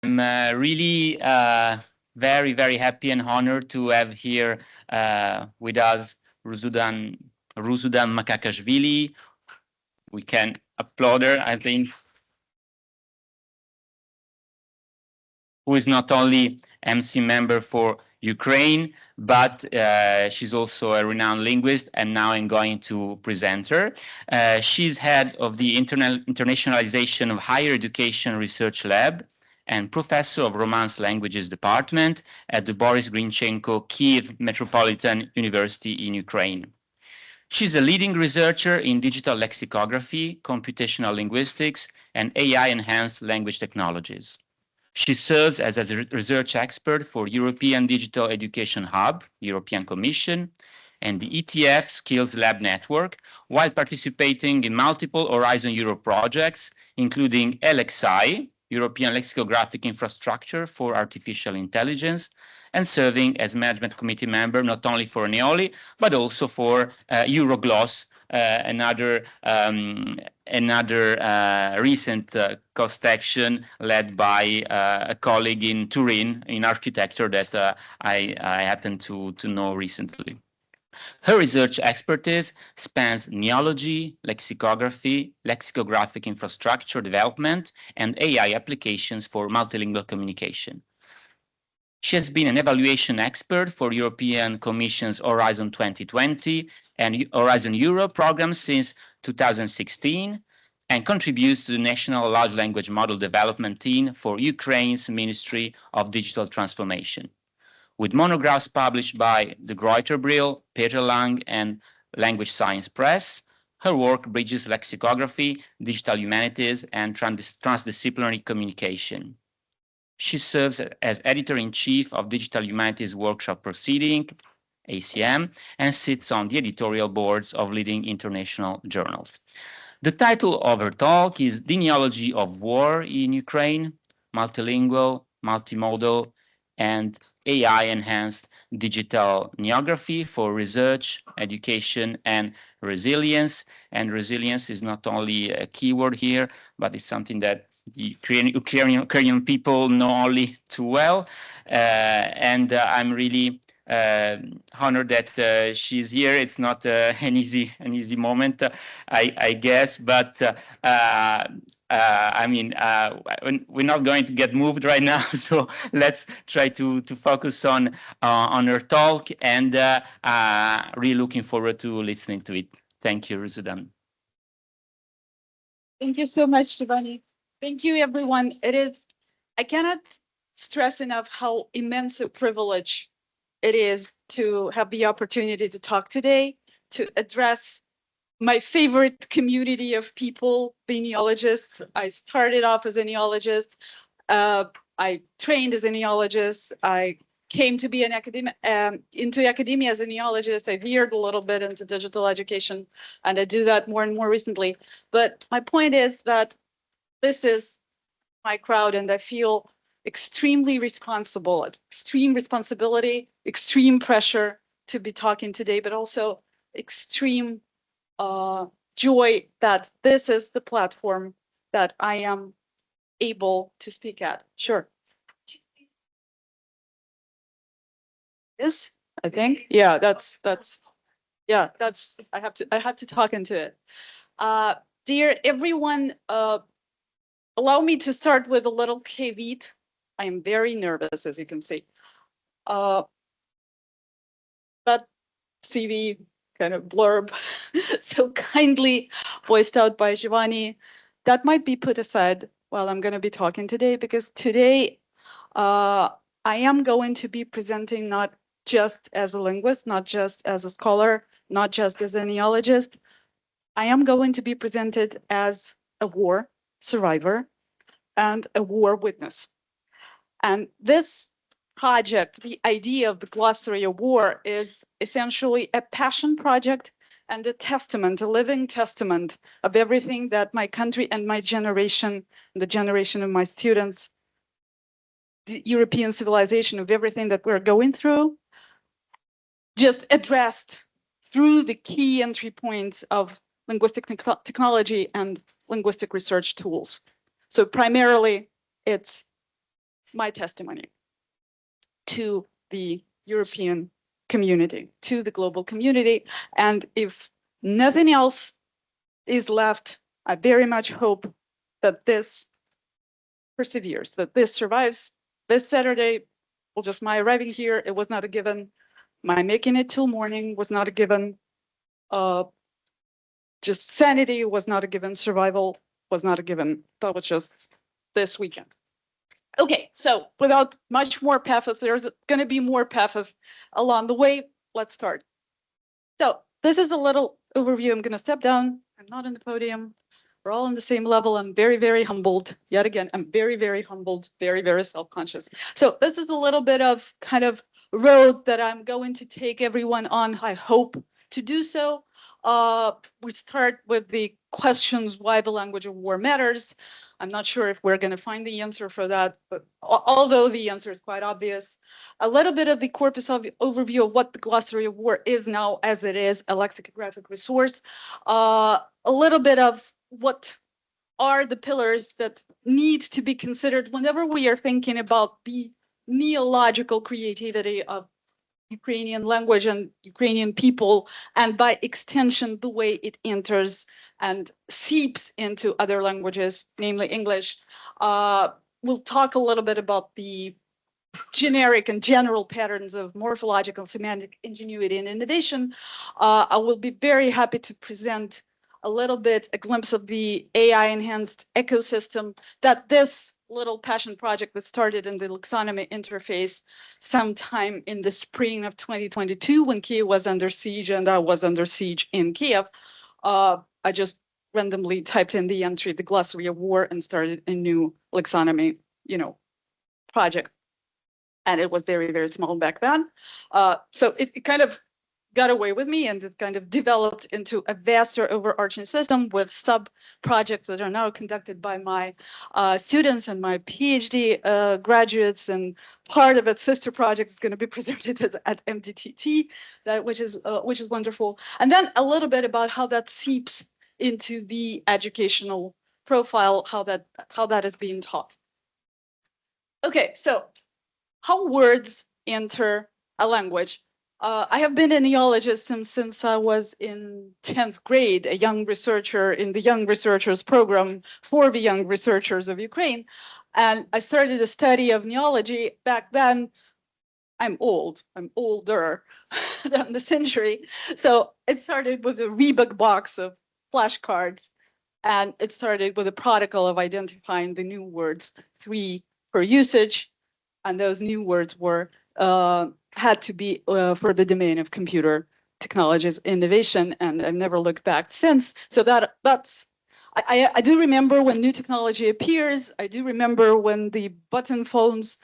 I'm really very, very happy and honored to have here with us Rusudan Machachashvili. We can applaud her, I think, who is not only MC member for Ukraine, but she's also a renowned linguist, and now I'm going to present her. She's head of the Internationalization of Higher Education Research Lab and professor of Romance Languages Department at the Boris Grinchenko Kyiv Metropolitan University in Ukraine. She's a leading researcher in digital lexicography, computational linguistics, and AI-enhanced language technologies. She serves as a research expert for European Digital Education Hub, European Commission, and the ETF Skills Lab Network, while participating in multiple Horizon Europe projects, including LXI, European Lexicographic Infrastructure for Artificial Intelligence, and serving as management committee member not only for ENEOLI, but also for Eurogloss, another recent cost action led by a colleague in Turin in architecture that I happen to know recently. Her research expertise spans neology, lexicography, lexicographic infrastructure development, and AI applications for multilingual communication. She has been an evaluation expert for European Commission's Horizon 2020 and Horizon Europe programs since 2016 and contributes to the National Large Language Model Development Team for Ukraine's Ministry of Digital Transformation. With monographs published by De Gruyter Brill, Peter Lang, and Language Science Press, her work bridges lexicography, digital humanities, and transdisciplinary communication. She serves as editor-in-chief of Digital Humanities Workshop Proceeding, ACM, and sits on the editorial boards of leading international journals. The title of her talk is The Neology of War in Ukraine, Multilingual, Multimodal, and AI-enhanced digital neography for research, education, and resilience. And resilience is not only a keyword here, but it's something that the Ukrainian people know only too well. And I'm really honored that she's here. It's not an easy moment, I guess, but I mean, we're not going to get moved right now, so let's try to focus on her talk, and really looking forward to listening to it. Thank you, Rusudan. Thank you so much, Giovanni. Thank you, everyone. I cannot stress enough how immense a privilege it is to have the opportunity to talk today, to address my favorite community of people, the neologists. I started off as a neologist. I trained as a neologist. I came to be into academia as a neologist. I veered a little bit into digital education, and I do that more and more recently. But my point is that this is my crowd, and I feel extremely responsible, extreme responsibility, extreme pressure to be talking today, but also extreme joy that this is the platform that I am able to speak at. Sure. Yes, I think. Yeah, that's I have to talk into it. Dear everyone, allow me to start with a little caveat. I am very nervous, as you can see. That CV kind of blurb, so kindly voiced out by Giovanni, that might be put aside while I'm going to be talking today, because today I am going to be presenting not just as a linguist, not just as a scholar, not just as a neologist. I am going to be presented as a war survivor and a war witness. And this project, the idea of the Glossary of War, is essentially a passion project and a testament, a living testament of everything that my country and my generation, the generation of my students, the European civilization, of everything that we're going through, just addressed through the key entry points of linguistic technology and linguistic research tools. So primarily, it's my testimony to the European community, to the global community. And if nothing else is left, I very much hope that this perseveres, that this survives. This Saturday, well, just my arriving here, it was not a given. My making it till morning was not a given. Just sanity was not a given. Survival was not a given. That was just this weekend. Okay, so without much more pathos, there's going to be more pathos along the way. Let's start. So this is a little overview. I'm going to step down. I'm not on the podium. We're all on the same level. I'm very, very humbled. Yet again, I'm very, very humbled, very, very self-conscious. So this is a little bit of kind of road that I'm going to take everyone on. I hope to do so. We start with the questions why the language of war matters. I'm not sure if we're going to find the answer for that, but although the answer is quite obvious, a little bit of the corpus of overview of what the Glossary of War is now as it is, a lexicographic resource, a little bit of what are the pillars that need to be considered whenever we are thinking about the neological creativity of Ukrainian language and Ukrainian people, and by extension, the way it enters and seeps into other languages, namely English. We'll talk a little bit about the generic and general patterns of morphological semantic ingenuity and innovation. I will be very happy to present a little bit a glimpse of the AI enhanced ecosystem that this little passion project that started in the Luxonomy interface sometime in the spring of 2022 when Kiev was under siege and I was under siege in Kiev. I just randomly typed in the entry, the Glossary of War, and started a new Luxonomy, project. And it was very, very small back then. So it kind of got away with me, and it kind of developed into a vaster overarching system with sub projects that are now conducted by my students and my PhD graduates, and part of its sister project is going to be presented at MDTT, which is wonderful. And then a little bit about how that seeps into the educational profile, how that is being taught. Okay, so how words enter a language. I have been a neologist since I was in 10th grade, a young researcher in the Young Researchers Program for the young researchers of Ukraine. And I started a study of neology. Back then, I'm older than the century. So it started with a Reebok box of flashcards. And it started with a protocol of identifying the new words, 3 per usage. And those new words were had to be for the domain of computer technologies innovation, and I've never looked back since. So that's I do remember when new technology appears. I do remember when the button phones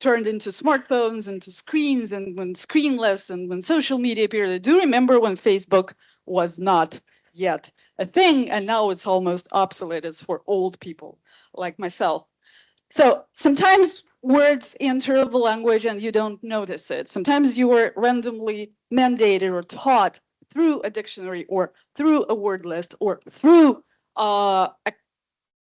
turned into smartphones, into screens, and when screenless, and when social media appeared. I do remember when Facebook was not yet a thing, and now it's almost obsolete. It's for old people like myself. So sometimes words enter the language and you don't notice it. Sometimes you are randomly mandated or taught through a dictionary or through a word list or through a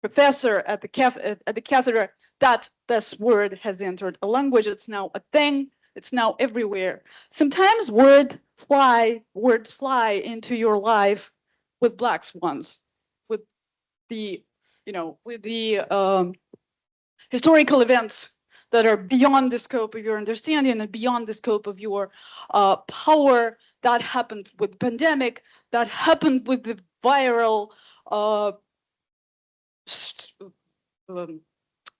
professor at the cathedra that this word has entered a language. It's now a thing. It's now everywhere. Sometimes words fly into your life with black swans, with the, historical events that are beyond the scope of your understanding and beyond the scope of your power. That happened with the pandemic. That happened with the viral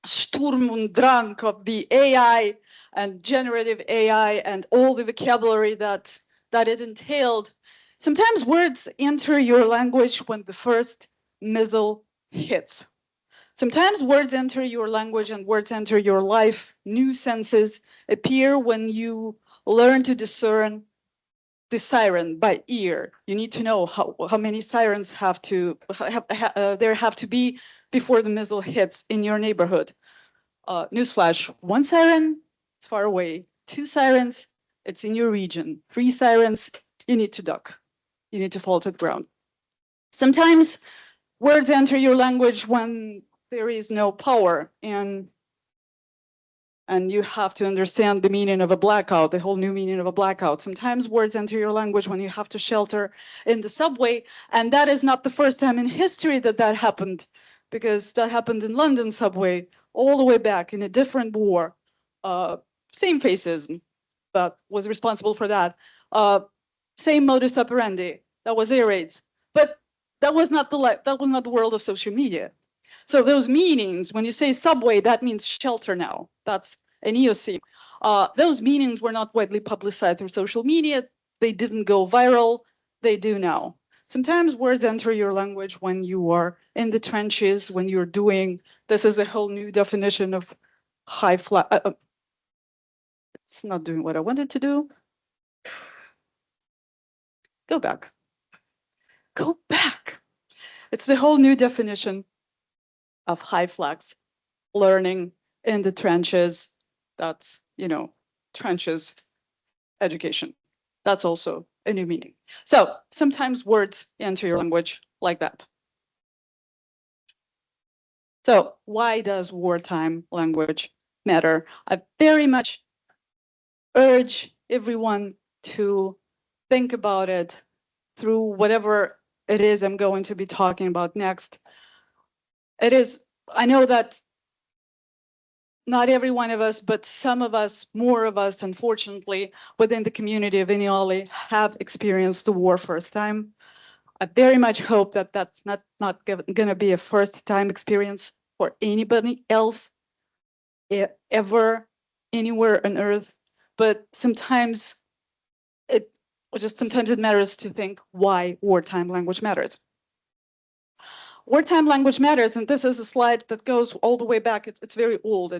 Sturm und Drang of the AI and generative AI and all the vocabulary that it entailed. Sometimes words enter your language when the first missile hits. Sometimes words enter your language and words enter your life. New senses appear when you learn to discern the siren by ear. You need to know how many sirens there have to be before the missile hits in your neighborhood. Newsflash: 1 siren, it's far away. 2 sirens, it's in your region. 3 sirens, you need to duck. You need to fall to the ground. Sometimes words enter your language when there is no power, and and you have to understand the meaning of a blackout, the whole new meaning of a blackout. Sometimes words enter your language when you have to shelter in the subway, and that is not the first time in history that that happened, because that happened in London subway all the way back in a different war. Same fascism that was responsible for that. Same modus operandi, that was air raids, but that was not the world of social media. So those meanings, when you say subway, that means shelter now. That's an EOC. Those meanings were not widely publicized through social media. They didn't go viral. They do now. Sometimes words enter your language when you are in the trenches, when you're doing, this is a whole new definition of high flag. It's not doing what I wanted to do. Go back. Go back. It's the whole new definition of high flags, learning in the trenches. That's, trenches education. That's also a new meaning. So sometimes words enter your language like that. So why does wartime language matter? I very much urge everyone to think about it through whatever it is I'm going to be talking about next. It is, I know that not every one of us, but some of us, more of us, unfortunately, within the community of ENEOLI have experienced the war first time. I very much hope that that's not going to be a first time experience for anybody else ever, anywhere on earth. But sometimes it matters to think why wartime language matters. Wartime language matters, and this is a slide that goes all the way back. It's very old. I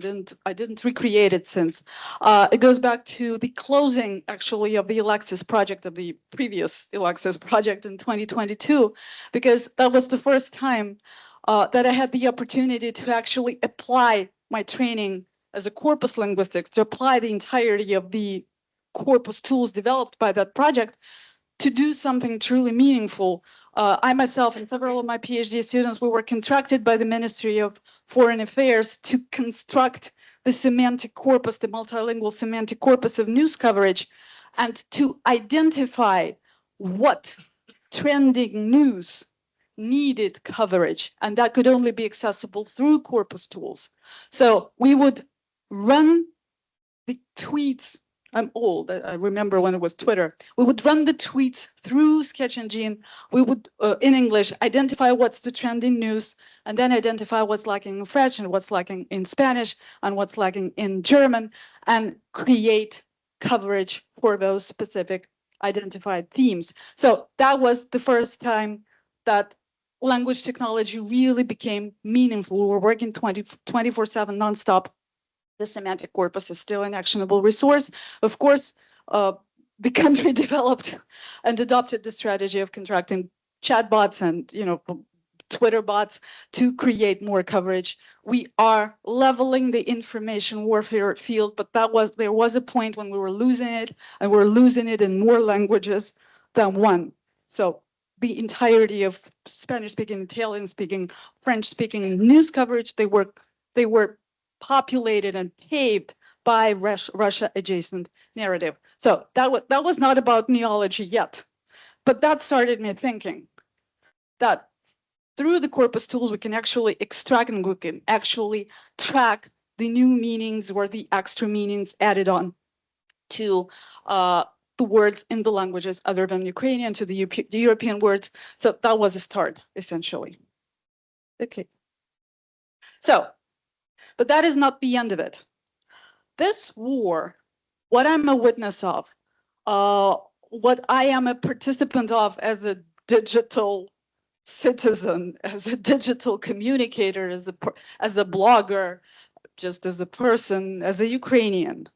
didn't recreate it since. It goes back to the closing, actually, of the Alexis project, of the previous Alexis project in 2022, because that was the first time that I had the opportunity to actually apply my training as a corpus linguistics, to apply the entirety of the corpus tools developed by that project to do something truly meaningful. I myself and several of my PhD students, we were contracted by the Ministry of Foreign Affairs to construct the semantic corpus, the multilingual semantic corpus of news coverage, and to identify what trending news needed coverage, and that could only be accessible through corpus tools. So we would run the tweets. I'm old. I remember when it was Twitter. We would run the tweets through Sketch Engine. We would, in English, identify what's the trending news, and then identify what's lacking in French and what's lacking in Spanish and what's lacking in German, and create coverage for those specific identified themes. So that was the first time that language technology really became meaningful. We were working 24/7 nonstop. The semantic corpus is still an actionable resource. Of course, the country developed and adopted the strategy of contracting chatbots and Twitter bots to create more coverage. We are leveling the information warfare field, but there was a point when we were losing it, and we're losing it in more languages than one. So the entirety of Spanish-speaking, Italian-speaking, French-speaking news coverage, they were populated and paved by Russia-adjacent narrative. So that was not about neology yet, but that started me thinking that through the corpus tools, we can actually extract and we can actually track the new meanings or the extra meanings added on to the words in the languages other than Ukrainian, to the European words. So that was a start, essentially. Okay. So, but that is not the end of it. This war, what I'm a witness of, what I am a participant of as a digital citizen, as a digital communicator, as a blogger, just as a person, as a Ukrainian,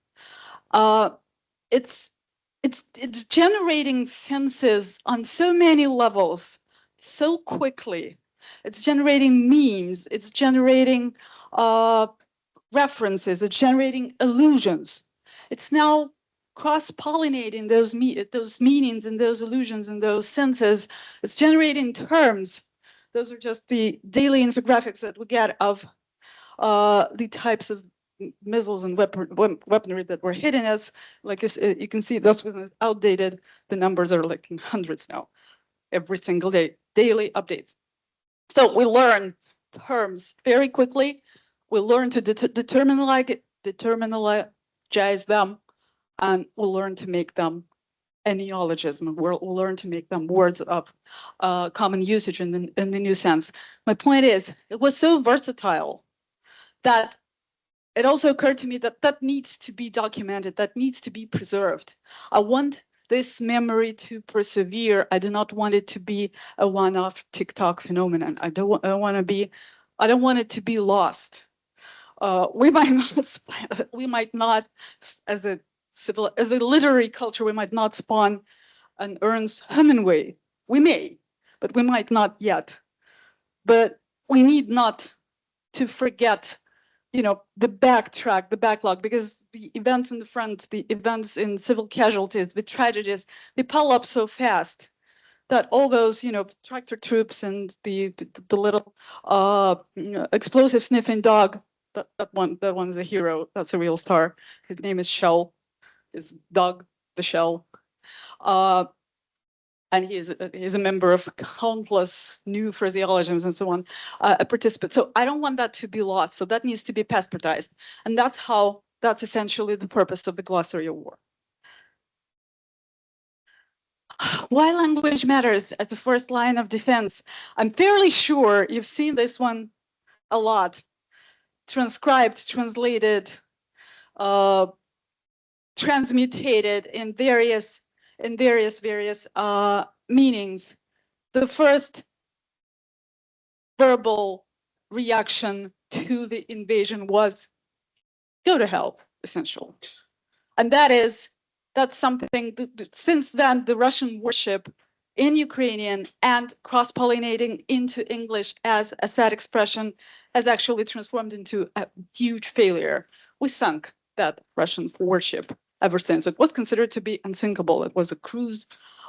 it's generating senses on so many levels so quickly. It's generating memes. It's generating references. It's generating illusions. It's now cross-pollinating those meanings and those illusions and those senses. It's generating terms. Those are just the daily infographics that we get of the types of missiles and weaponry that were hitting us. Like you can see, this was outdated. The numbers are like in hundreds now, every single day, daily updates. So we learn terms very quickly. We learn to determinologize them, and we'll learn to make them a neologism. We'll learn to make them words of common usage in the new sense. My point is, it was so versatile that it also occurred to me that that needs to be documented, that needs to be preserved. I want this memory to persevere. I do not want it to be a one-off TikTok phenomenon. I don't want it to be lost. We might not, as a literary culture, we might not spawn an Ernest Hemingway. We may, but we might not yet. But we need not to forget, the backlog, because the events in the front, the events in civil casualties, the tragedies, they pile up so fast that all those, tractor troops and the little explosive sniffing dog, that one's a hero. That's a real star. His name is Shell. Is Doug the Shell. And he's a member of countless new phraseologisms and so on, a participant. So I don't want that to be lost. So that needs to be passportized. And that's essentially the purpose of the Glossary of War. Why language matters as the first line of defense. I'm fairly sure you've seen this one a lot. Transcribed, translated, transmutated in various meanings. The first verbal reaction to the invasion was go to hell, essentially. And that's something since then the Russian worship in Ukrainian and cross-pollinating into English as a sad expression has actually transformed into a huge failure. We sunk that Russian worship ever since. It was considered to be unsinkable. It was a cruise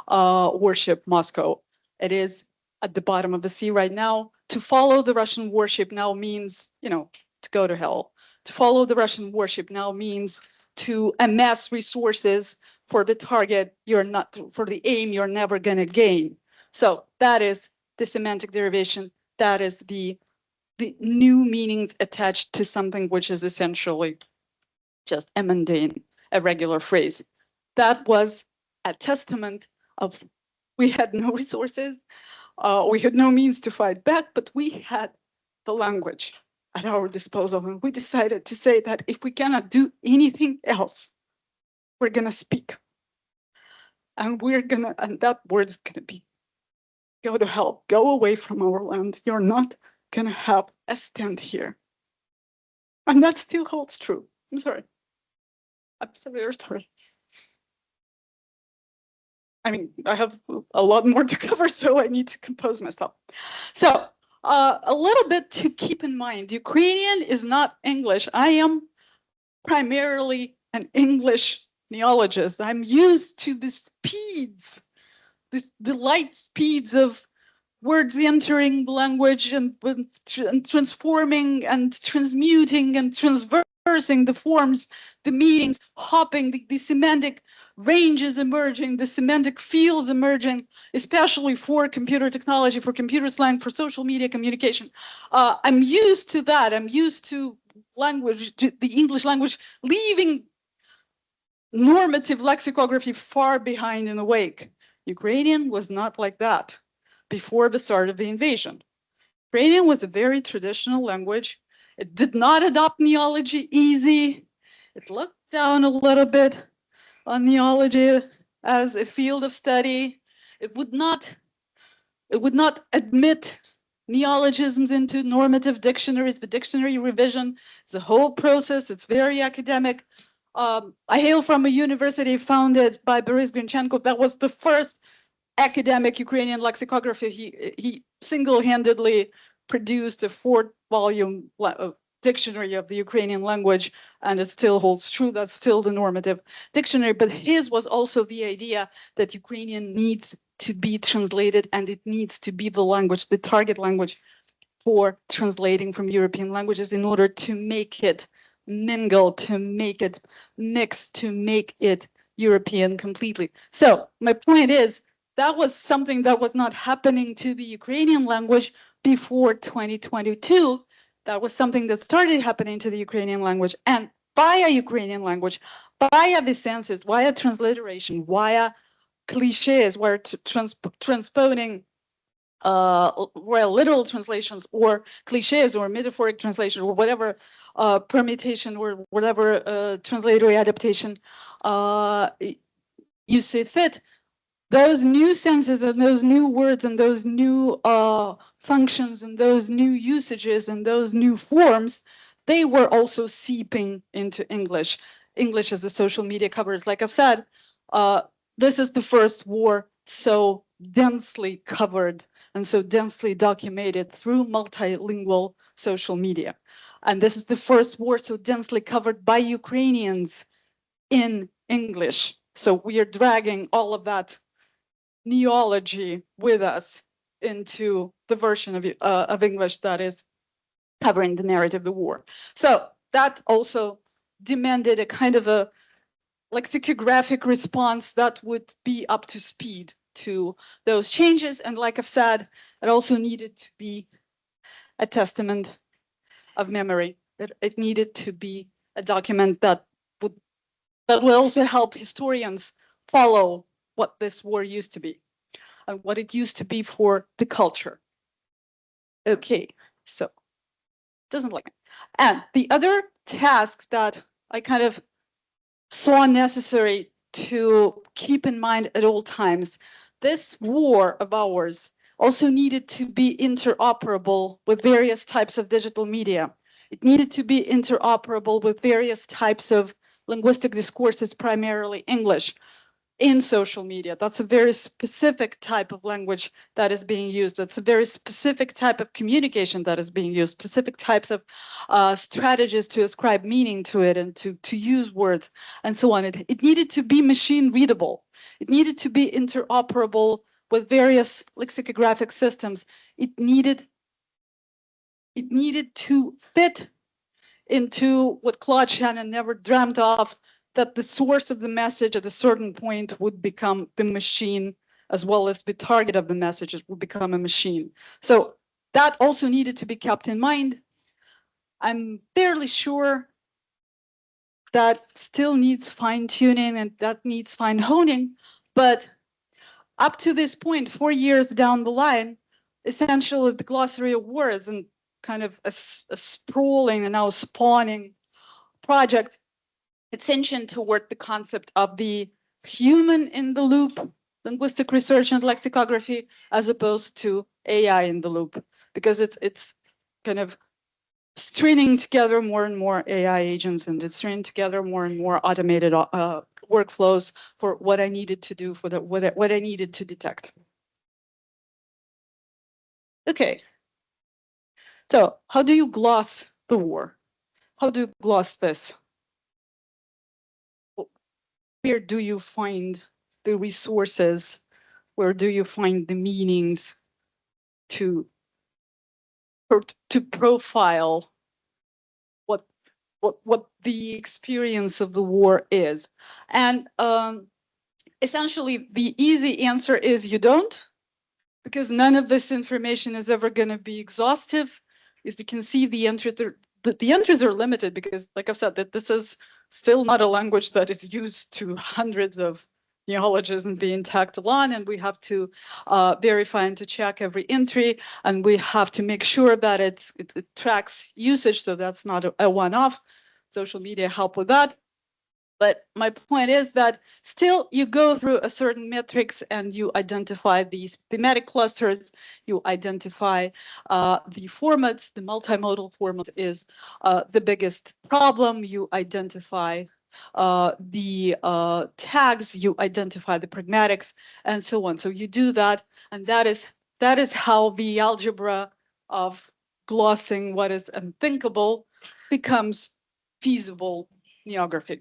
worship, Moscow. It is at the bottom of the sea right now. To follow the Russian worship now means, to go to hell. To follow the Russian worship now means to amass resources for the target for the aim you're never going to gain. So that is the semantic derivation. That is the new meanings attached to something which is essentially just a mundane, a regular phrase. That was a testament of we had no resources, we had no means to fight back, but we had the language at our disposal, and we decided to say that if we cannot do anything else, we're gonna speak, and and that word is gonna be go to hell, go away from our land. You're not gonna have a stand here, and that still holds true. I'm sorry. I'm so very sorry. I mean, I have a lot more to cover, so I need to compose myself. So a little bit to keep in mind, Ukrainian is not English. I am primarily an English neologist. I'm used to the speeds, the light speeds of words entering the language and transforming and transmuting and transversing the forms, the meanings, hopping, the semantic ranges emerging, the semantic fields emerging, especially for computer technology, for computer slang, for social media communication. I'm used to that. I'm used to language, to the English language, leaving normative lexicography far behind in the wake. Ukrainian was not like that before the start of the invasion. Ukrainian was a very traditional language. It did not adopt neology easy. It looked down a little bit on neology as a field of study. It would not admit neologisms into normative dictionaries. The dictionary revision is a whole process. It's very academic. I hail from a university founded by Boris Grinchenko. That was the first academic Ukrainian lexicography. He single-handedly produced a 4-volume dictionary of the Ukrainian language, and it still holds true. That's still the normative dictionary. But his was also the idea that Ukrainian needs to be translated, and it needs to be the language, the target language for translating from European languages in order to make it mingle, to make it mix, to make it European completely. So my point is, that was something that was not happening to the Ukrainian language before 2022. That was something that started happening to the Ukrainian language, and via Ukrainian language, via the senses, via transliteration, via cliches, where transposing well, literal translations or cliches or metaphoric translation or whatever permutation or whatever translatory adaptation you see fit, those new senses and those new words and those new functions and those new usages and those new forms, they were also seeping into English. English as the social media covers. Like I've said, this is the first war so densely covered and so densely documented through multilingual social media. And this is the first war so densely covered by Ukrainians in English. So we are dragging all of that neology with us into the version of English that is covering the narrative of the war. So that also demanded a kind of a lexicographic response that would be up to speed to those changes. And like I've said, it also needed to be a testament of memory. It needed to be a document that will also help historians follow what this war used to be and what it used to be for the culture. Okay, so doesn't like it. And the other tasks that I kind of saw necessary to keep in mind at all times, this war of ours also needed to be interoperable with various types of digital media. It needed to be interoperable with various types of linguistic discourses, primarily English, in social media. That's a very specific type of language that is being used. That's a very specific type of communication that is being used, specific types of strategies to ascribe meaning to it and to use words and so on. It needed to be machine readable. It needed to be interoperable with various lexicographic systems. It needed to fit into what Claude Shannon never dreamt of, that the source of the message at a certain point would become the machine, as well as the target of the messages would become a machine. So that also needed to be kept in mind. I'm fairly sure that still needs fine tuning and that needs fine honing, but up to this point, 4 years down the line, essentially the Glossary of War isn't kind of a sprawling and now spawning project. It's inching toward the concept of the human in the loop linguistic research and lexicography, as opposed to AI in the loop, because it's kind of stringing together more and more AI agents, and it's stringing together more and more automated workflows for what I needed to do, for what I needed to detect. Okay, so how do you gloss the war? How do you gloss this? Where do you find the resources? Where do you find the meanings to profile what the experience of the war is? And essentially, the easy answer is you don't, because none of this information is ever going to be exhaustive. As you can see, the entries are limited because, like I've said, that this is still not a language that is used to hundreds of neologisms being tagged along, and we have to verify and to check every entry, and we have to make sure that it tracks usage, so that's not a one-off. Social media help with that. But my point is that still you go through a certain metrics and you identify these thematic clusters, you identify the formats. The multimodal format is the biggest problem. You identify the tags, you identify the pragmatics, and so on. So you do that, and that is how the algebra of glossing what is unthinkable becomes feasible neography.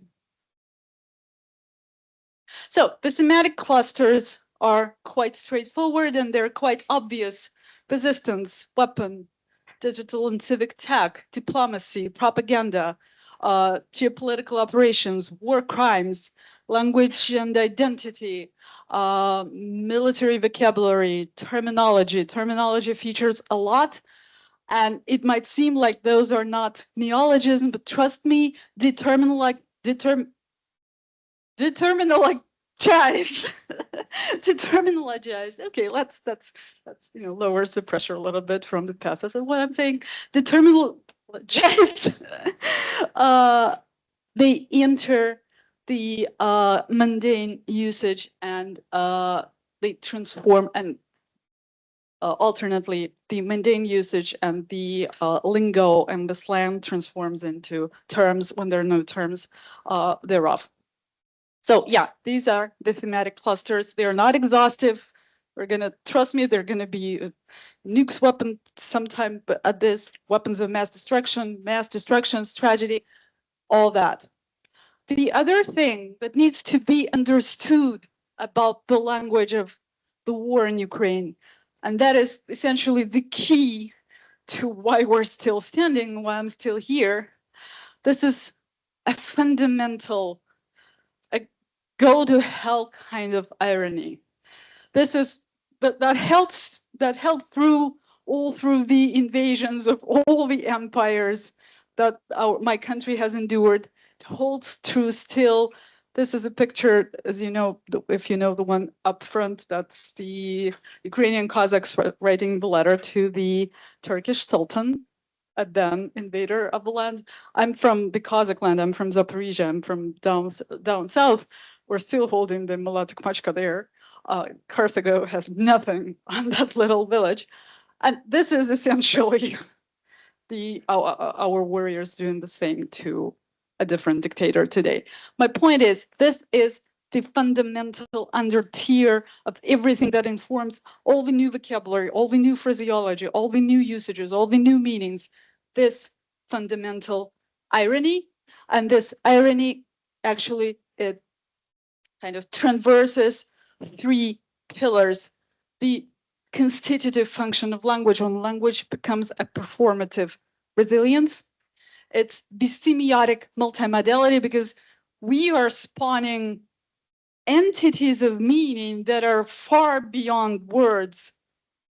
So the thematic clusters are quite straightforward, and they're quite obvious: resistance, weapon, digital and civic tech, diplomacy, propaganda, geopolitical operations, war crimes, language and identity, military vocabulary, terminology. Terminology features a lot, and it might seem like those are not neologisms, but trust me, determinologize. Determinologize. Okay, that's lowers the pressure a little bit from the pathos of what I'm saying. Determinologize. They enter the mundane usage, and they transform, and alternately the mundane usage and the lingo and the slang transforms into terms when there are no terms thereof. So yeah, these are the thematic clusters. They're not exhaustive. We're gonna, trust me, they're gonna be nukes, weapon sometime, but at this, weapons of mass destructions, tragedy, all that. The other thing that needs to be understood about the language of the war in Ukraine, and that is essentially the key to why we're still standing, why I'm still here. This is a fundamental, a go to hell kind of irony. This is that held through all through the invasions of all the empires that my country has endured. It holds true still. This is a picture, as you know, if you know the one up front, that's the Ukrainian Cossacks writing the letter to the Turkish Sultan, a then invader of the lands. I'm from the Cossack land. I'm from Zaporizhia. I'm from down south. We're still holding the Machachashvili there. Carthago has nothing on that little village. And this is essentially our warriors doing the same to a different dictator today. My point is, this is the fundamental under tier of everything that informs all the new vocabulary, all the new phraseology, all the new usages, all the new meanings, this fundamental irony. And this irony, actually, it kind of traverses three pillars. The constitutive function of language, when language becomes a performative resilience. It's the semiotic multimodality, because we are spawning entities of meaning that are far beyond words,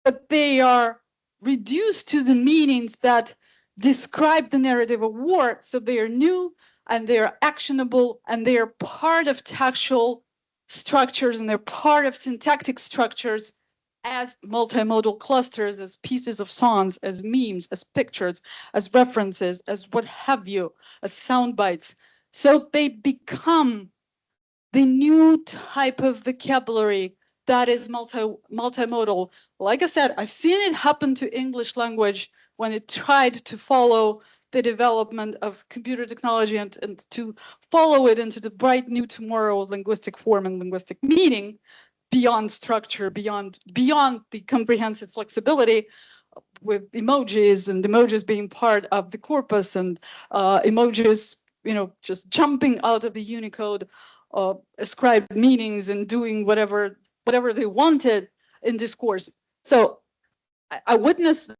but they are reduced to the meanings that describe the narrative of war. So they are new and they are actionable and they are part of textual structures and they're part of syntactic structures as multimodal clusters, as pieces of songs, as memes, as pictures, as references, as what have you, as sound bites. So they become the new type of vocabulary that is multimodal. Like I said, I've seen it happen to English language when it tried to follow the development of computer technology and to follow it into the bright new tomorrow linguistic form and linguistic meaning, beyond structure, beyond the comprehensive flexibility, with emojis and emojis being part of the corpus and emojis, just jumping out of the Unicode ascribed meanings and doing whatever they wanted in discourse. So I witnessed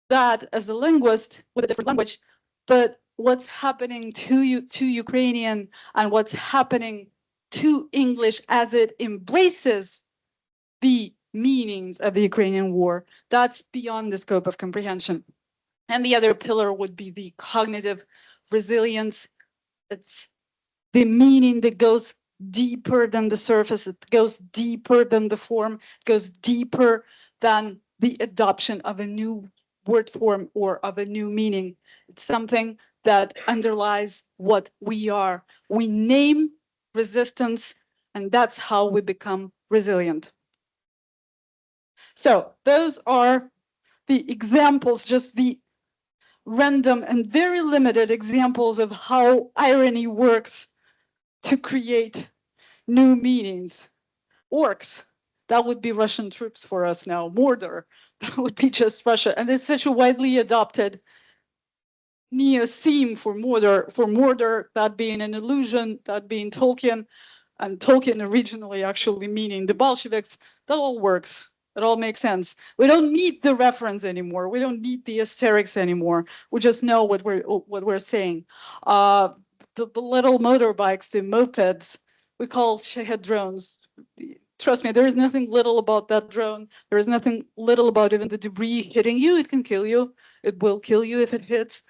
that as a linguist with a different language, but what's happening to Ukrainian and what's happening to English as it embraces the meanings of the Ukrainian war, that's beyond the scope of comprehension. And the other pillar would be the cognitive resilience. It's the meaning that goes deeper than the surface, it goes deeper than the form, goes deeper than the adoption of a new word form or of a new meaning. It's something that underlies what we are. We name resistance, and that's how we become resilient. So those are the examples, just the random and very limited examples of how irony works to create new meanings. Orcs, that would be Russian troops for us now. Mordor, that would be just Russia. And it's such a widely adopted neo-theme for Mordor, that being an illusion, that being Tolkien, and Tolkien originally actually meaning the Bolsheviks. That all works. It all makes sense. We don't need the reference anymore. We don't need the asterisks anymore. We just know what we're saying. the little motorbikes, the mopeds, we call Shahed drones. Trust me, there is nothing little about that drone. There is nothing little about even the debris hitting you. It can kill you. It will kill you if it hits.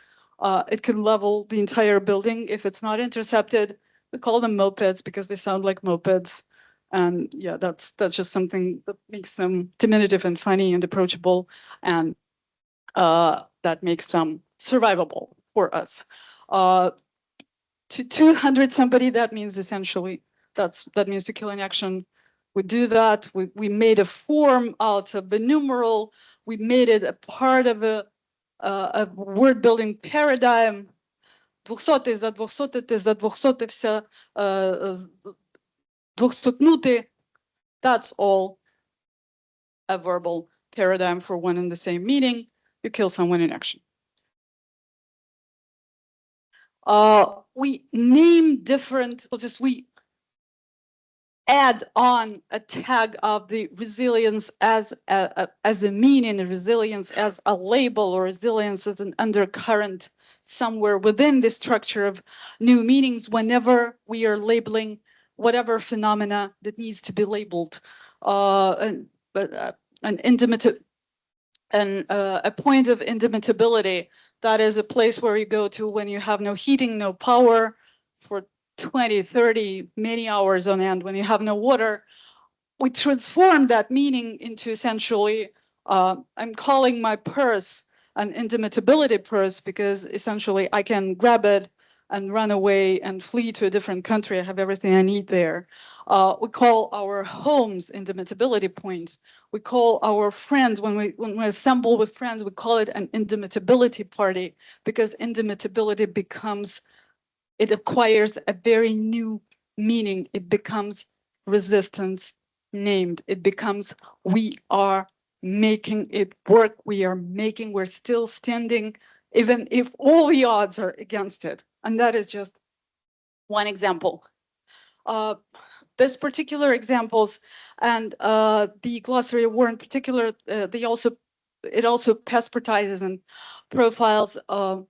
It can level the entire building if it's not intercepted. We call them mopeds because they sound like mopeds. And yeah, that's just something that makes them diminutive and funny and approachable, and that makes them survivable for us. To 200 somebody, that means essentially, that means to kill in action. We do that. We made a form out of the numeral. We made it a part of a word building paradigm. 200 за 200 за 200 вся 200. That's all a verbal paradigm for one and the same meaning. You kill someone in action. We name different, we add on a tag of the resilience as a meaning, resilience as a label, or resilience as an undercurrent somewhere within the structure of new meanings whenever we are labeling whatever phenomena that needs to be labeled. A point of indemitability, that is a place where you go to when you have no heating, no power for 20, 30, many hours on end, when you have no water. We transform that meaning into essentially, I'm calling my purse an indemitability purse because essentially I can grab it and run away and flee to a different country. I have everything I need there. We call our homes indemitability points. We call our friends, when we assemble with friends, we call it an indemitability party, because indemitability becomes, it acquires a very new meaning. It becomes resistance named. It becomes, we are making it work. We're still standing, even if all the odds are against it. And that is just one example. This particular examples and the Glossary of War in particular, it also passportizes and profiles the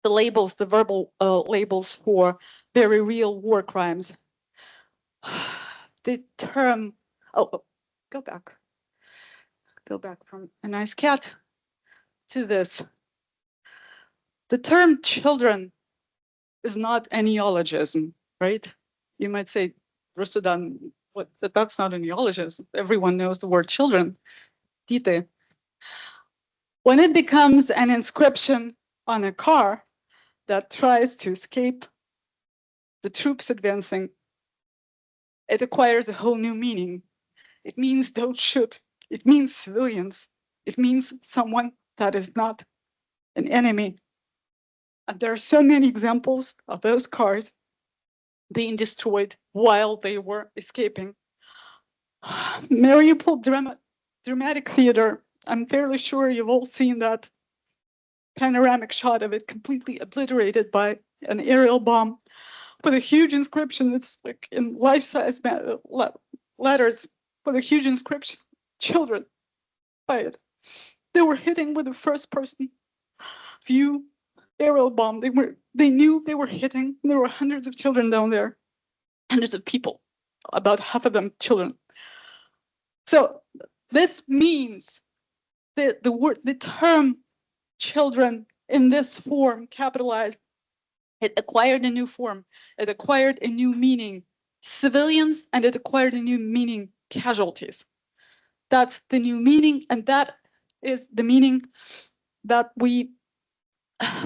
labels, the verbal labels for very real war crimes. The term, go back from a nice cat to this. The term children is not a neologism, right? You might say, Rusudan, that's not a neologism. Everyone knows the word children, dite. When it becomes an inscription on a car that tries to escape the troops advancing, it acquires a whole new meaning. It means don't shoot. It means civilians. It means someone that is not an enemy. And there are so many examples of those cars being destroyed while they were escaping. Mariupol dramatic theater. I'm fairly sure you've all seen that panoramic shot of it completely obliterated by an aerial bomb with a huge inscription. It's like in life-size letters with a huge inscription, children, by it. They were hitting with a first-person view aerial bomb. They knew they were hitting. There were hundreds of children down there, hundreds of people, about half of them children. So this means that the term children in this form, capitalized, it acquired a new form. It acquired a new meaning, civilians, and it acquired a new meaning, casualties. That's the new meaning, and that is the meaning that we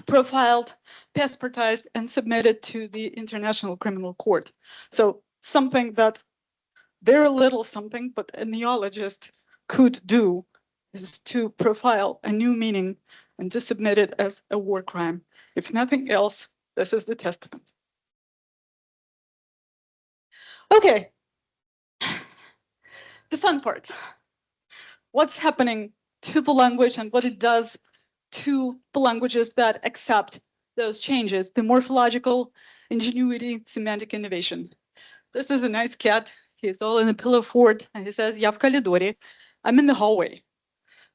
profiled, passportized, and submitted to the International Criminal Court. So something that very little something, but a neologist could do is to profile a new meaning and to submit it as a war crime. If nothing else, this is the testament. Okay, the fun part. What's happening to the language and what it does to the languages that accept those changes, the morphological ingenuity, semantic innovation. This is a nice cat. He's all in a pillow fort, and he says, "Я в коридоре." I'm in the hallway.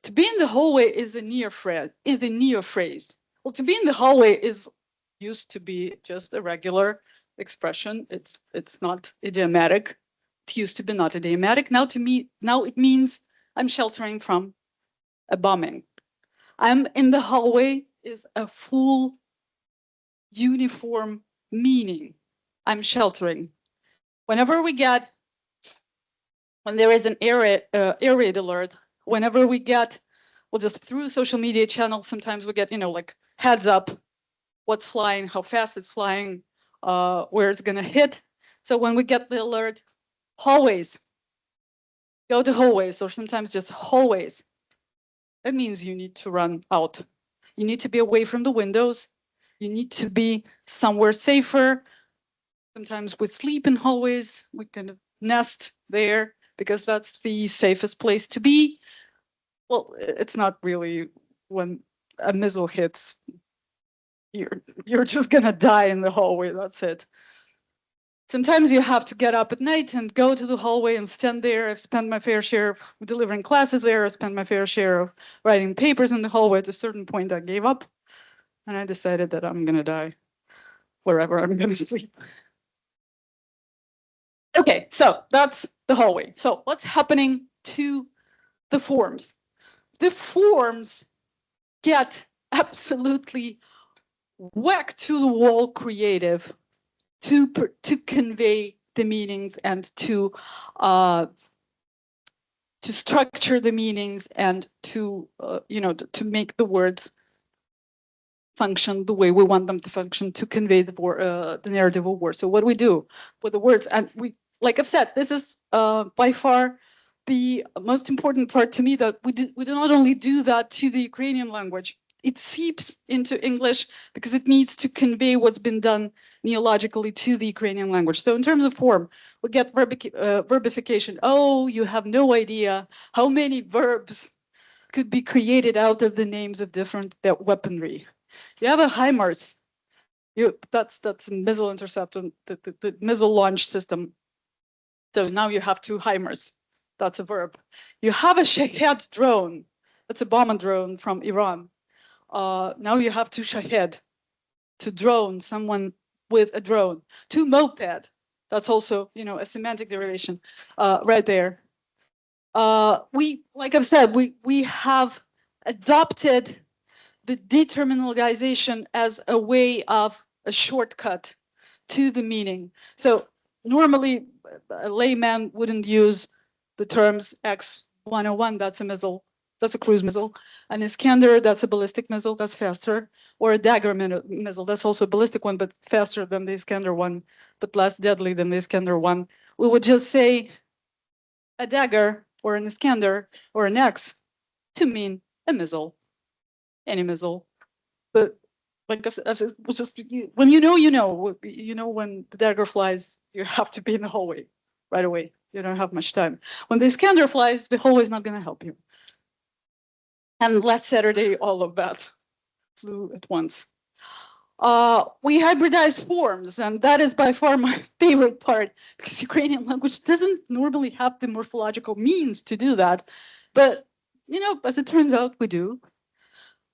To be in the hallway is the neo phrase. Well, to be in the hallway is used to be just a regular expression. It's not idiomatic. It used to be not idiomatic. Now it means I'm sheltering from a bombing. I'm in the hallway is a full uniform meaning. I'm sheltering. Whenever we get, when there is an air raid alert, whenever we get, well, just through social media channels, sometimes we get, like heads up, what's flying, how fast it's flying, where it's gonna hit. So when we get the alert, hallways, go to hallways, or sometimes just hallways. That means you need to run out. You need to be away from the windows. You need to be somewhere safer. Sometimes we sleep in hallways. We kind of nest there because that's the safest place to be. Well, it's not really. When a missile hits, you're just gonna die in the hallway. That's it. Sometimes you have to get up at night and go to the hallway and stand there. I've spent my fair share of delivering classes there. I've spent my fair share of writing papers in the hallway. At a certain point, I gave up and I decided that I'm gonna die wherever I'm gonna sleep. Okay, so that's the hallway. So what's happening to the forms? The forms get absolutely whack to the wall creative to convey the meanings and to structure the meanings and to to make the words function the way we want them to function to convey the narrative of war. So what do we do with the words? And we, like I've said, this is by far the most important part to me, that we do not only do that to the Ukrainian language, it seeps into English because it needs to convey what's been done neologically to the Ukrainian language. So in terms of form, we get verbification. Oh, you have no idea how many verbs could be created out of the names of different weaponry. You have a HIMARS. That's a missile interceptor, the missile launch system. So now you have two HIMARS. That's a verb. You have a Shahed drone. That's a bomber drone from Iran. Now you have two Shahed, to drone, someone with a drone. Two moped. That's also, a semantic derivation right there. Like I've said, we have adopted the determinalization as a way of a shortcut to the meaning. So normally a layman wouldn't use the terms X-101, that's a missile, that's a cruise missile. An Iskander, that's a ballistic missile, that's faster. Or a dagger missile, that's also a ballistic one, but faster than the Iskander one, but less deadly than the Iskander one. We would just say a dagger or an Iskander or an X to mean a missile, any missile. But like I've said, just when you know, when the dagger flies, you have to be in the hallway right away. You don't have much time. When the Iskander flies, the hallway is not going to help you. And last Saturday, all of that flew at once. We hybridize forms, and that is by far my favorite part, because Ukrainian language doesn't normally have the morphological means to do that. But, as it turns out, we do.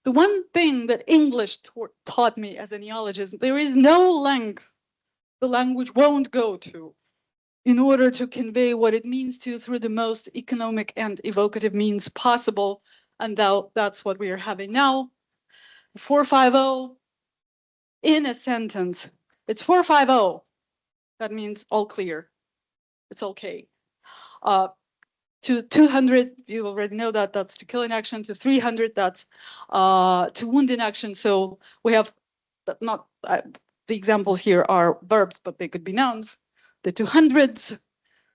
The one thing that English taught me as a neologist, there is no length the language won't go to in order to convey what it means to through the most economic and evocative means possible. And that's what we are having now. 450 in a sentence. It's 450. That means all clear. It's okay. To 200, you already know that, that's to kill in action. To 300, that's to wound in action. So we have not, the examples here are verbs, but they could be nouns. The 200s,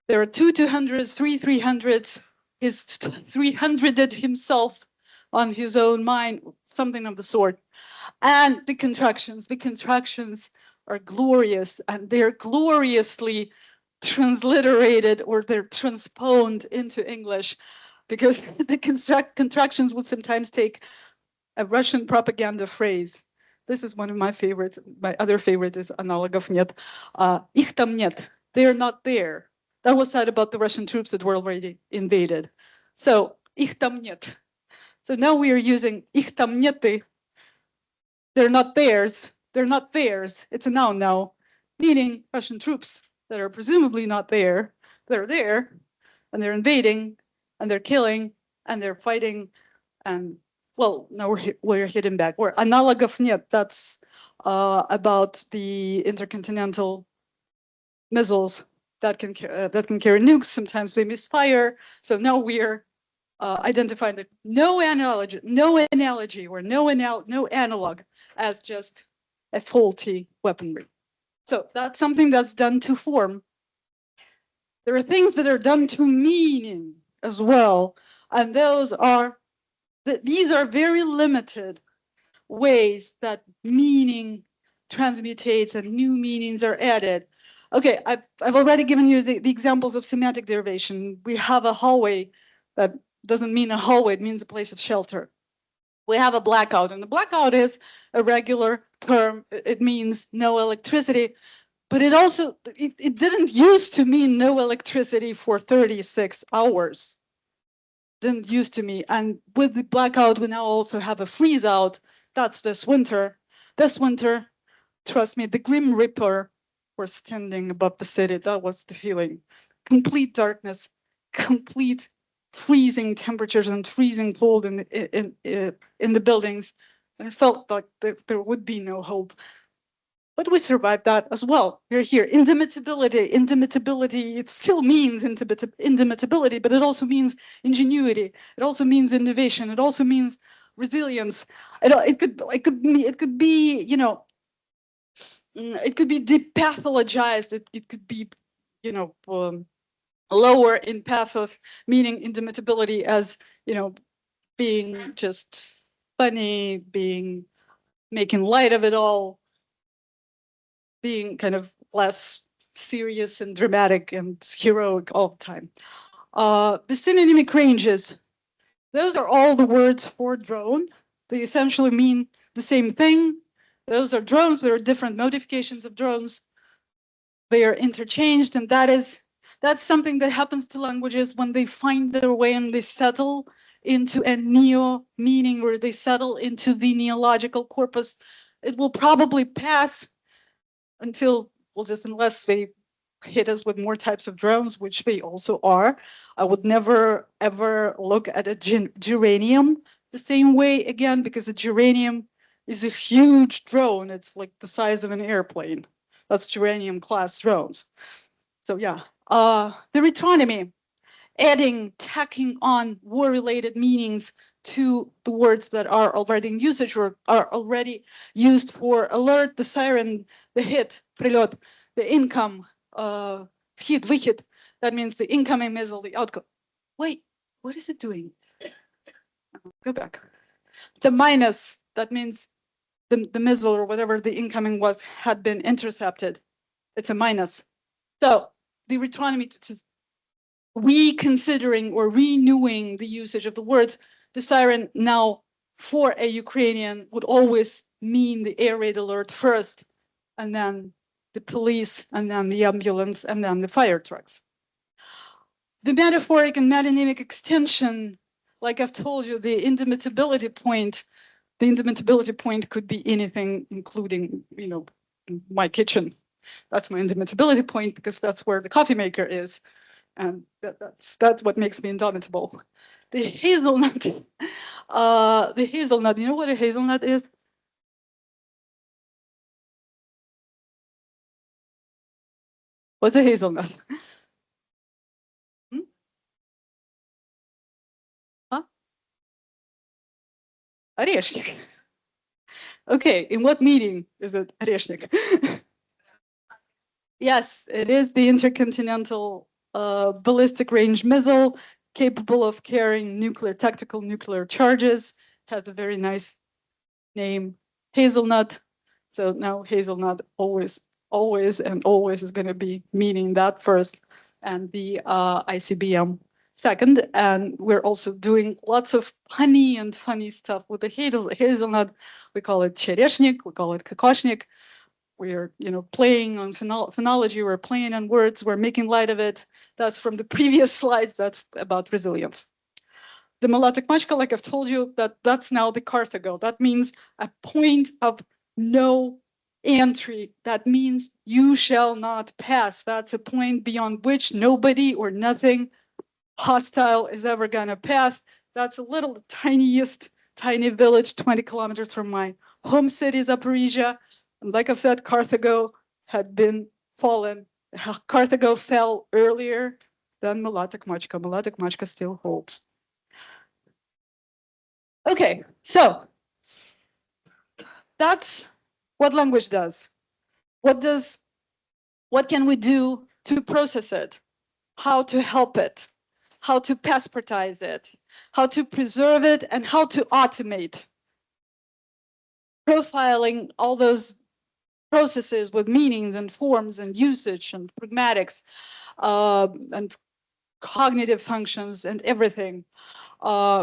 there are two 200s, three 300s. He's 300ed himself on his own mind, something of the sort. And the contractions are glorious, and they're gloriously transliterated, or they're transponed into English, because the contractions would sometimes take a Russian propaganda phrase. This is one of my favorites. My other favorite is analogov нет. Их там нет. They're not there. That was said about the Russian troops that were already invaded. So их там нет. So now we are using их там неты. They're not theirs. they're not theirs. It's a noun now, meaning Russian troops that are presumably not there. They're there, and they're invading, and they're killing, and they're fighting, and well, now we're hitting back. Or analogov нет. That's about the intercontinental missiles that can carry nukes. Sometimes they misfire. So now we're identifying that no analogy, or no analog as just a faulty weaponry. So that's something that's done to form. There are things that are done to meaning as well, and these are very limited ways that meaning transmutates and new meanings are added. Okay, I've already given you the examples of semantic derivation. We have a hallway that doesn't mean a hallway, it means a place of shelter. We have a blackout, and the blackout is a regular term. It means no electricity, but it also, it didn't used to mean no electricity for 36 hours. Didn't used to me. And with the blackout, we now also have a freeze out. That's this winter. This winter, trust me, the Grim Reaper was standing above the city. That was the feeling. Complete darkness, complete freezing temperatures and freezing cold in the buildings. And it felt like there would be no hope. But we survived that as well. We're here. Indomitability, it still means indomitability, but it also means ingenuity. It also means innovation. It also means resilience. It could be, you know, it could be depathologized. It could be, you know, lower in pathos, meaning indomitability as, you know, being just funny, being making light of it all, being kind of less serious and dramatic and heroic all the time. The synonymic ranges, those are all the words for drone. They essentially mean the same thing. Those are drones. There are different modifications of drones. They are interchanged, and that's something that happens to languages when they find their way and they settle into a neo meaning, or they settle into the neological corpus. It will probably pass until, well, just unless they hit us with more types of drones, which they also are. I would never, ever look at a geranium the same way again, because a geranium is a huge drone. It's like the size of an airplane. That's geranium class drones. So yeah, the retronomy, tacking on war-related meanings to the words that are already in usage or are already used for alert, the siren, the hit, прилет, the income, вхід, выхід. That means the incoming missile, the outcome. Wait, what is it doing? Go back. The minus, that means the missile or whatever the incoming was had been intercepted. It's a minus. So the retronomy, just reconsidering or renewing the usage of the words, the siren now for a Ukrainian would always mean the air raid alert first, and then the police, and then the ambulance, and then the fire trucks. The metaphoric and metonymic extension, like I've told you, the indomitability point could be anything, including, you know, my kitchen. That's my indomitability point, because that's where the coffee maker is. And that's what makes me indomitable. The hazelnut, you know what a hazelnut is? What's a hazelnut? Huh? Орешник. Okay, in what meaning is it орешник? Yes, it is the intercontinental ballistic range missile capable of carrying tactical nuclear charges. Has a very nice name, hazelnut. So now hazelnut always is going to be meaning that first, and the ICBM second. And we're also doing lots of funny stuff with the hazelnut. We call it черешник, we call it kokoshnik. We're, you know, playing on phonology, we're playing on words, we're making light of it. That's from the previous slides, that's about resilience. The Malatic Machka, like I've told you, that's now the Carthago. That means a point of no entry. That means you shall not pass. That's a point beyond which nobody or nothing hostile is ever gonna pass. That's a little tiny village 20 kilometers from my home city, Zaporizhia. And like I said, Carthago had been fallen. Carthago fell earlier than Machachashvili. Machachashvili still holds. Okay, so that's what language does. What can we do to process it? How to help it? How to passportize it? How to preserve it, and how to automate? Profiling all those processes with meanings and forms and usage and pragmatics and cognitive functions and everything. How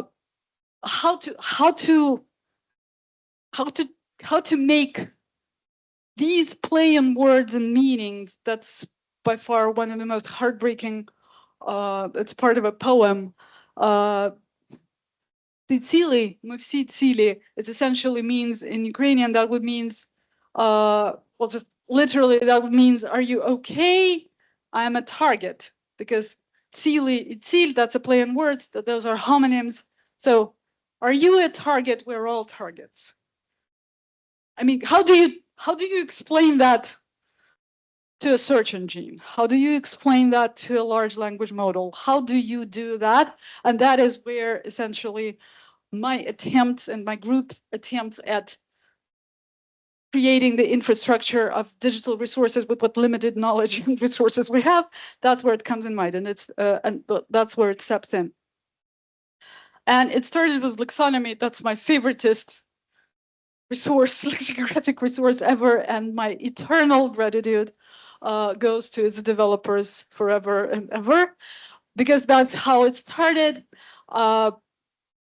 to make these play on words and meanings. That's by far one of the most heartbreaking. It's part of a poem. Ти цілий, ми всі цілі. It essentially means in Ukrainian that would means, well, just literally that would means, are you okay? I'm a target, because цілий, ціль, that's a play on words. That those are homonyms. So, are you a target? We're all targets. I mean, how do you explain that to a search engine? How do you explain that to a large language model? How do you do that? And that is where essentially my attempts and my group's attempts at creating the infrastructure of digital resources with what limited knowledge and resources we have, that's where it comes in mind, and that's where it steps in. And it started with Lexonomy. That's my favoritist resource, lexicographic resource ever, and my eternal gratitude goes to its developers forever and ever, because that's how it started.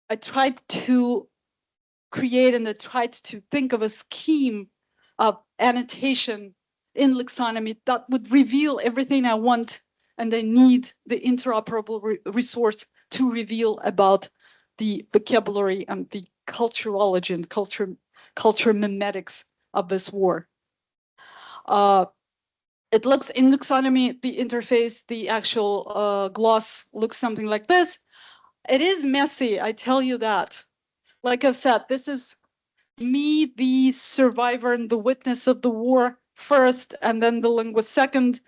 I tried to create and I tried to think of a scheme of annotation in Lexonomy that would reveal everything I want and I need the interoperable resource to reveal about the vocabulary and the culturology and culture mimetics of this war. It looks in Lexonomy, the interface, the actual gloss looks something like this. It is messy, I tell you that. Like I've said, this is me, the survivor and the witness of the war first, and then the linguist second.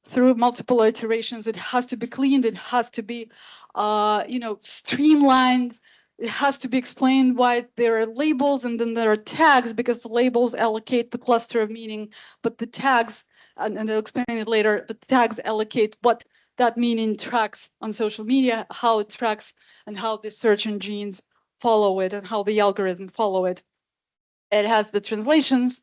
Through multiple iterations, it has to be cleaned. It has to be, streamlined. It has to be explained why there are labels and then there are tags, because the labels allocate the cluster of meaning, but the tags, and I'll explain it later, the tags allocate what that meaning tracks on social media, how it tracks, and how the search engines follow it, and how the algorithm follow it. It has the translations,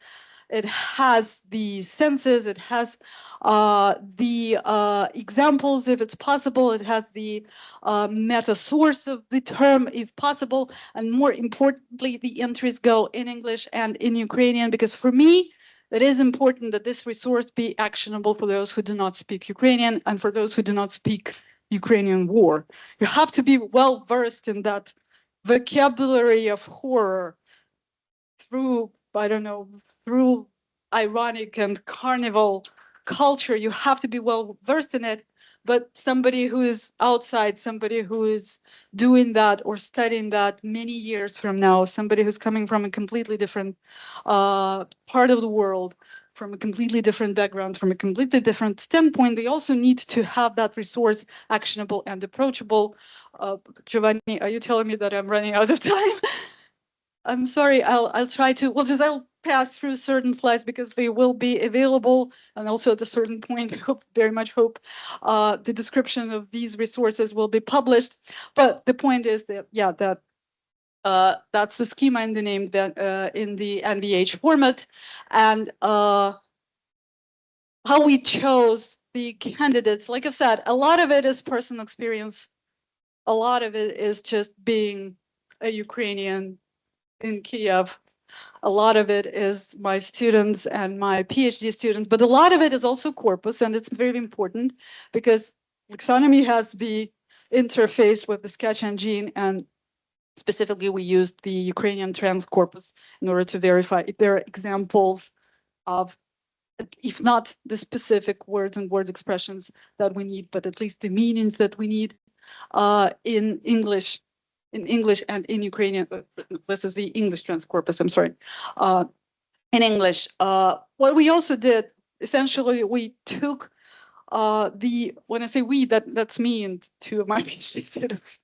it has the senses, it has the examples if it's possible, it has the meta source of the term if possible, and more importantly, the entries go in English and in Ukrainian, because for me, it is important that this resource be actionable for those who do not speak Ukrainian and for those who do not speak Ukrainian war. You have to be well versed in that vocabulary of horror through, I don't know, through ironic and carnival culture. You have to be well versed in it, but somebody who is outside, somebody who is doing that or studying that many years from now, somebody who's coming from a completely different part of the world, from a completely different background, from a completely different standpoint, they also need to have that resource actionable and approachable. Giovanni, are you telling me that I'm running out of time? I'm sorry, I'll try to, I'll pass through certain slides because they will be available, and also at a certain point, I very much hope the description of these resources will be published. But the point is that, yeah, that's the schema in the name, that in the NVH format, and how we chose the candidates. Like I've said, a lot of it is personal experience. A lot of it is just being a Ukrainian in Kiev. A lot of it is my students and my PhD students, but a lot of it is also corpus, and it's very important because Lexonomy has the interface with the sketch engine, and specifically we used the Ukrainian trans corpus in order to verify if there are examples of, if not the specific words and word expressions that we need, but at least the meanings that we need in English and in Ukrainian. This is the English trans corpus, I'm sorry. In English. What we also did, essentially, we took when I say we, that's me and two of my PhD students.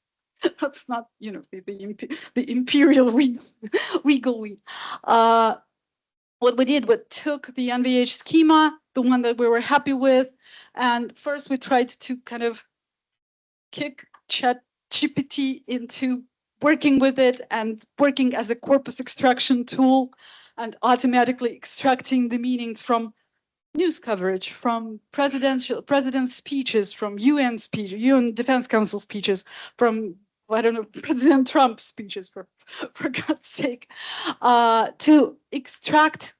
That's not, you know, the imperial regal we. What we did, we took the NVH schema, the one that we were happy with, and first we tried to kind of kick ChatGPT into working with it and working as a corpus extraction tool and automatically extracting the meanings from news coverage, from president's speeches, from UN speeches, UN Defense Council speeches, from, I don't know, President Trump speeches, for God's sake, to extract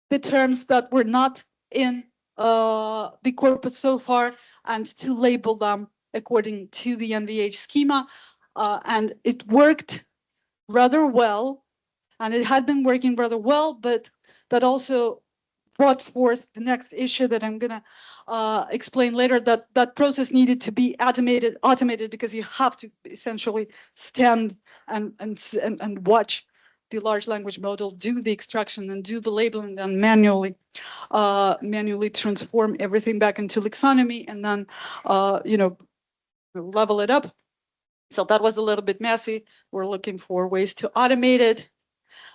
the terms that were not in the corpus so far and to label them according to the NVH schema. And it worked rather well, and it had been working rather well, but that also brought forth the next issue that I'm gonna explain later, that process needed to be automated because you have to essentially stand and watch the large language model do the extraction and do the labeling and manually transform everything back into lexonomy and then you know, level it up. So that was a little bit messy. We're looking for ways to automate it.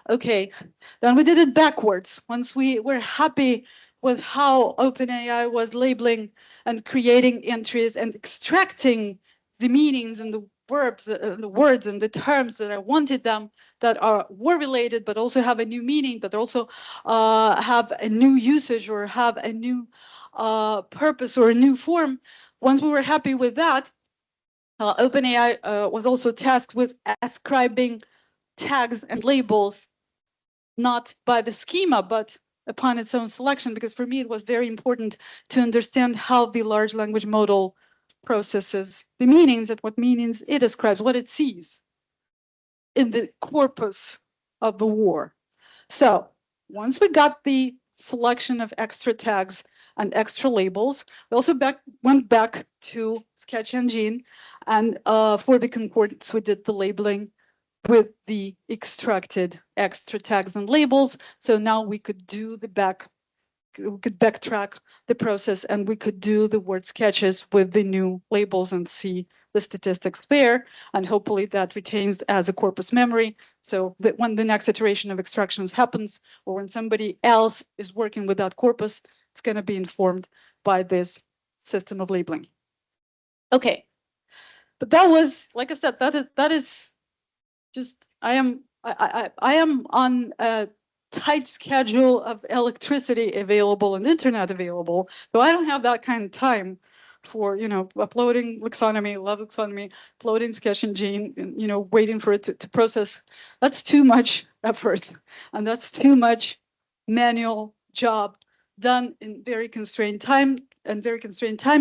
Okay, then we did it backwards. Once we were happy with how OpenAI was labeling and creating entries and extracting the meanings and the verbs, the words and the terms that I wanted them, that were related, but also have a new meaning, but also have a new usage or have a new purpose or a new form. Once we were happy with that, OpenAI was also tasked with ascribing tags and labels, not by the schema, but upon its own selection, because for me it was very important to understand how the large language model processes the meanings and what meanings it ascribes, what it sees in the corpus of the war. So once we got the selection of extra tags and extra labels, we also went back to Sketch Engine, and for the concordance, we did the labeling with the extracted extra tags and labels. So now we could do we could backtrack the process and we could do the word sketches with the new labels and see the statistics there. And hopefully that retains as a corpus memory. So that when the next iteration of extractions happens, or when somebody else is working with that corpus, it's going to be informed by this system of labeling. Okay. But that was, like I said, that is just, I am on a tight schedule of electricity available and internet available, so I don't have that kind of time for, you know, uploading Lexonomy, love Lexonomy, uploading Sketch Engine, and, you know, waiting for it to process. That's too much effort, and that's too much manual job done in very constrained time.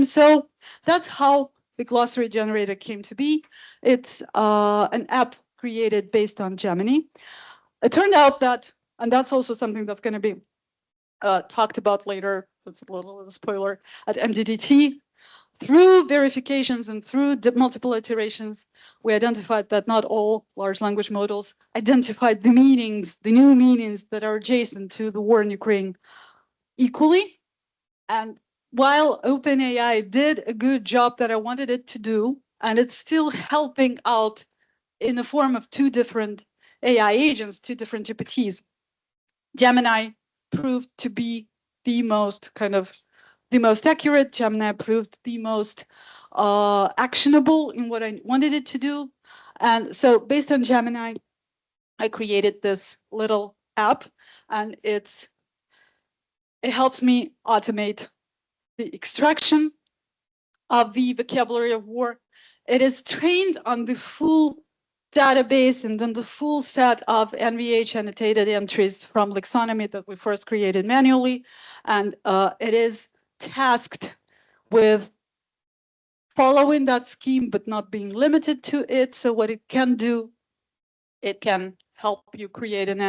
So that's how the glossary generator came to be. It's an app created based on Gemini. It turned out that, and that's also something that's going to be talked about later, it's a little spoiler, at MDDT. Through verifications and through multiple iterations, we identified that not all large language models identified the meanings, the new meanings that are adjacent to the war in Ukraine equally. And while OpenAI did a good job that I wanted it to do, and it's still helping out in the form of two different AI agents, two different GPTs, Gemini proved to be the most accurate. Gemini proved the most actionable in what I wanted it to do. And so based on Gemini, I created this little app, and it helps me automate the extraction of the vocabulary of war. It is trained on the full database and on the full set of NVH annotated entries from Lexonomy that we first created manually. And it is tasked with following that scheme, but not being limited to it. So what it can do, it can help you create an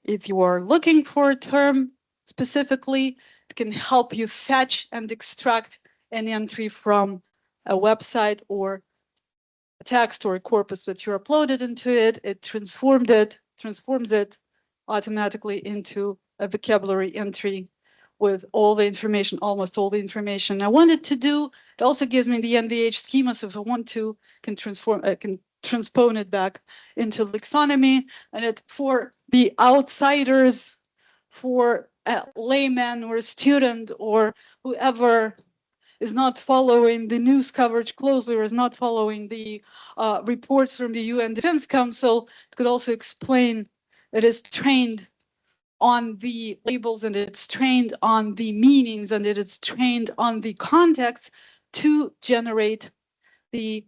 if you are looking for a term specifically, it can help you fetch and extract any entry from a website or a text or a corpus that you uploaded into it. It transforms it automatically into a vocabulary entry with all the information, almost all the information I wanted to do. It also gives me the NVH schema, so if I want to, I can transpose it back into lexonomy. And it, for the outsiders, for a layman or a student or whoever is not following the news coverage closely or is not following the reports from the UN Defense Council, it could also explain it is trained on the labels and it's trained on the meanings and it is trained on the context to generate the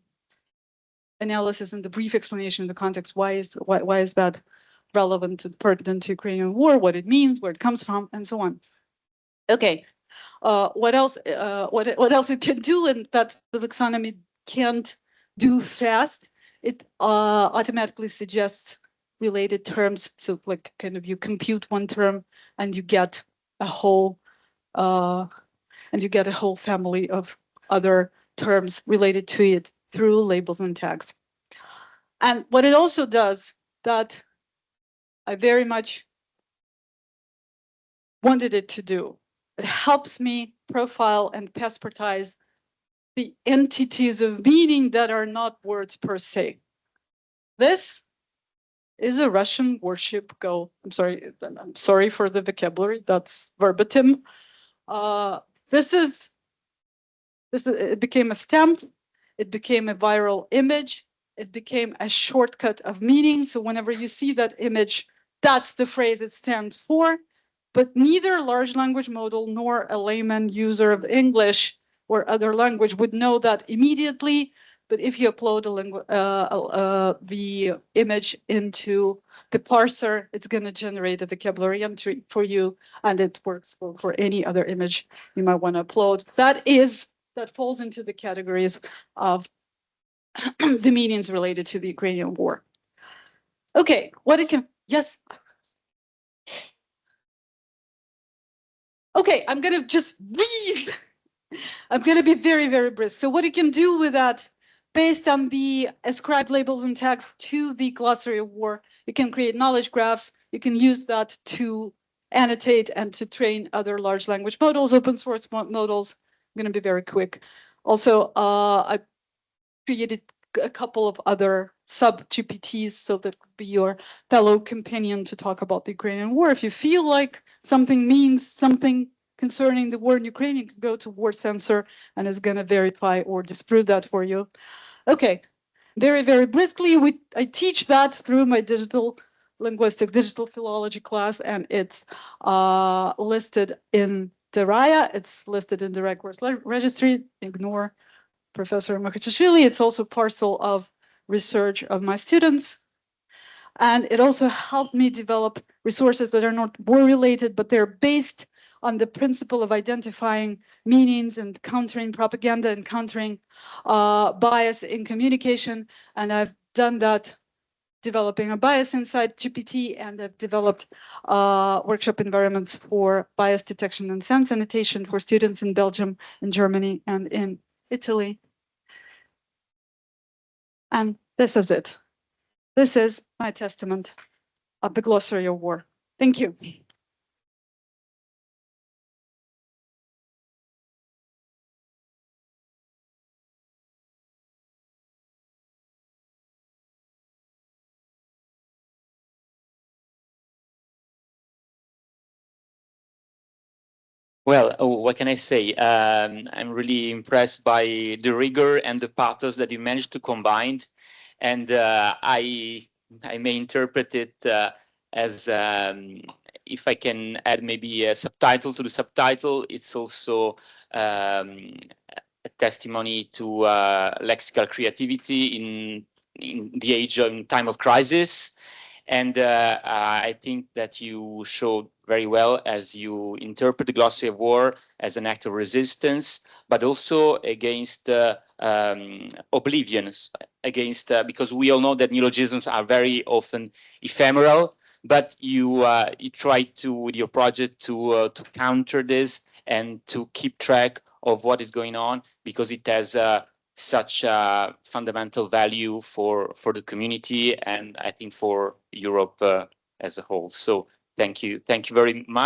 analysis and the brief explanation of the context. Why is that relevant and pertinent to Ukrainian war, what it means, where it comes from, and so on. Okay, what else? What else it can do, and that the taxonomy can't do fast. It automatically suggests related terms. So, like, kind of, you compute one term, and you get a whole, family of other terms related to it through labels and tags. And what it also does that I very much wanted it to do, it helps me profile and passportize the entities of meaning that are not words per se. This is a Russian warship go. I'm sorry for the vocabulary. That's verbatim. It became a stamp. It became a viral image. It became a shortcut of meaning. So whenever you see that image, that's the phrase it stands for. But neither large language model nor a layman user of English or other language would know that immediately. But if you upload the image into the parser, it's going to generate a vocabulary entry for you, and it works for any other image you might want to upload. That falls into the categories of the meanings related to the Ukrainian war. Okay, what it can, yes. Okay, I'm going to just read. I'm going to be very, very brisk. So what you can do with that, based on the ascribed labels and tags to the Glossary of War, you can create knowledge graphs. You can use that to annotate and to train other large language models, open source models. I'm going to be very quick. Also, I created a couple of other sub-GPTs, so that could be your fellow companion to talk about the Ukrainian war. If you feel like something means something concerning the war in Ukraine, you can go to War Sensor and it's going to verify or disprove that for you. Okay, very, very briskly, I teach that through my digital linguistics, digital philology class, and it's listed in the RIA. It's listed in the Reg Course Registry. Ignore Professor Machachashvili. It's also parcel of research of my students. And it also helped me develop resources that are not war related, but they're based on the principle of identifying meanings and countering propaganda and countering bias in communication. And I've done that developing a bias insight GPT, and I've developed workshop environments for bias detection and sense annotation for students in Belgium, in Germany, and in Italy. And this is it. This is my testament of the Glossary of War. Thank you. Well, what can I say? I'm really impressed by the rigor and the pathos that you managed to combine, and I may interpret it as, if I can add maybe a subtitle to the subtitle, it's also a testimony to lexical creativity in the age of time of crisis. And I think that you showed very well as you interpret the Glossary of War as an act of resistance, but also against oblivion, against because we all know that neologisms are very often ephemeral. but you try to, with your project, to counter this and to keep track of what is going on, because it has such a fundamental value for the community, and I think for Europe as a whole. So thank you very much.